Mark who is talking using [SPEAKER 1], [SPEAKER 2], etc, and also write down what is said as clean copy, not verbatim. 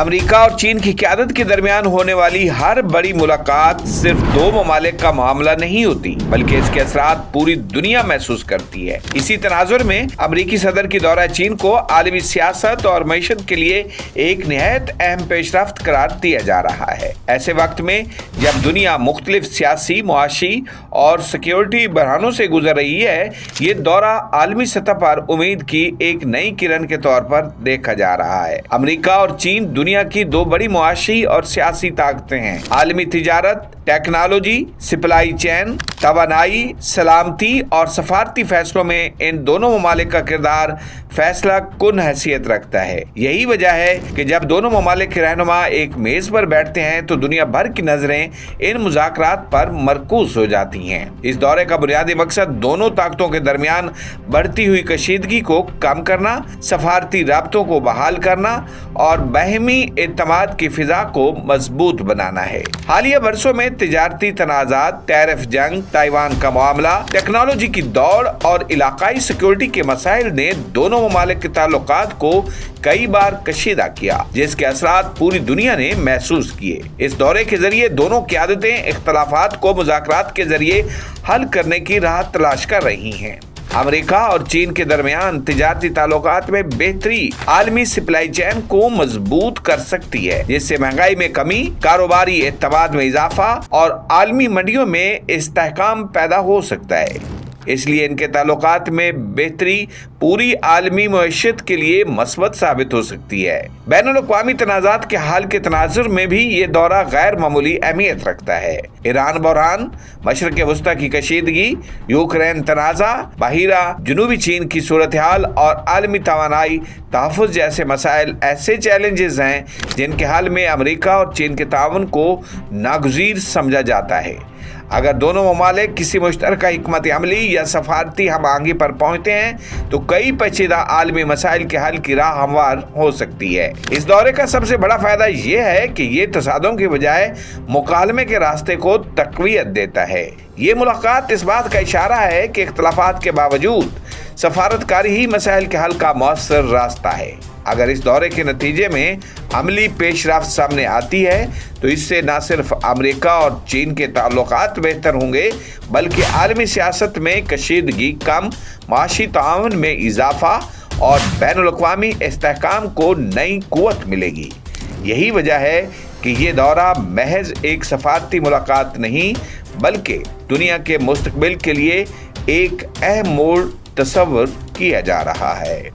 [SPEAKER 1] امریکہ اور چین کی قیادت کے درمیان ہونے والی ہر بڑی ملاقات صرف دو ممالک کا معاملہ نہیں ہوتی، بلکہ اس کے اثرات پوری دنیا محسوس کرتی ہے۔ اسی تناظر میں امریکی صدر کی دورہ چین کو عالمی سیاست اور معیشت کے لیے ایک نہایت اہم پیش رفت قرار دیا جا رہا ہے۔ ایسے وقت میں جب دنیا مختلف سیاسی، معاشی اور سیکیورٹی بحرانوں سے گزر رہی ہے، یہ دورہ عالمی سطح پر امید کی ایک نئی کرن کے طور پر دیکھا جا رہا ہے۔ امریکہ اور چین دنیا کی دو بڑی معاشی اور سیاسی طاقتیں ہیں۔ عالمی تجارت، ٹیکنالوجی، سپلائی چین، توانائی، سلامتی اور سفارتی فیصلوں میں ان دونوں ممالک کا کردار فیصلہ کن حیثیت رکھتا ہے۔ یہی وجہ ہے کہ جب دونوں ممالک کے رہنما ایک میز پر بیٹھتے ہیں تو دنیا بھر کی نظریں ان مذاکرات پر مرکوز ہو جاتی ہیں۔ اس دورے کا بنیادی مقصد دونوں طاقتوں کے درمیان بڑھتی ہوئی کشیدگی کو کم کرنا، سفارتی رابطوں کو بحال کرنا اور باہمی اعتماد کی فضا کو مضبوط بنانا ہے۔ حالیہ برسوں میں تجارتی تنازعات، ٹیرف جنگ، تائیوان کا معاملہ، ٹیکنالوجی کی دوڑ اور علاقائی سیکیورٹی کے مسائل نے دونوں ممالک کے تعلقات کو کئی بار کشیدہ کیا، جس کے اثرات پوری دنیا نے محسوس کیے۔ اس دورے کے ذریعے دونوں قیادتیں اختلافات کو مذاکرات کے ذریعے حل کرنے کی راہ تلاش کر رہی ہیں۔ امریکہ اور چین کے درمیان تجارتی تعلقات میں بہتری عالمی سپلائی چین کو مضبوط کر سکتی ہے، جس سے مہنگائی میں کمی، کاروباری اعتماد میں اضافہ اور عالمی منڈیوں میں استحکام پیدا ہو سکتا ہے۔ اس لیے ان کے تعلقات میں بہتری پوری عالمی معیشت کے لیے مثبت ثابت ہو سکتی ہے۔ بین الاقوامی تنازعات کے حل کے تناظر میں بھی یہ دورہ غیر معمولی اہمیت رکھتا ہے۔ ایران بحران، مشرق وسطیٰ کی کشیدگی، یوکرین تنازع، بحیرہ جنوبی چین کی صورتحال اور عالمی توانائی تحفظ جیسے مسائل ایسے چیلنجز ہیں جن کے حل میں امریکہ اور چین کے تعاون کو ناگزیر سمجھا جاتا ہے۔ اگر دونوں ممالک کسی مشترکہ حکمت عملی یا سفارتی ہم آہنگی پر پہنچتے ہیں تو کئی پیچیدہ عالمی مسائل کے حل کی راہ ہموار ہو سکتی ہے۔ اس دورے کا سب سے بڑا فائدہ یہ ہے کہ یہ تصادم کی بجائے مکالمے کے راستے کو تقویت دیتا ہے۔ یہ ملاقات اس بات کا اشارہ ہے کہ اختلافات کے باوجود سفارت کاری ہی مسائل کے حل کا مؤثر راستہ ہے۔ اگر اس دورے کے نتیجے میں عملی پیش رفت سامنے آتی ہے تو اس سے نہ صرف امریکہ اور چین کے تعلقات بہتر ہوں گے، بلکہ عالمی سیاست میں کشیدگی کم، معاشی تعاون میں اضافہ اور بین الاقوامی استحکام کو نئی قوت ملے گی۔ یہی وجہ ہے کہ یہ دورہ محض ایک سفارتی ملاقات نہیں، بلکہ دنیا کے مستقبل کے لیے ایک اہم موڑ تصور کیا جا رہا ہے۔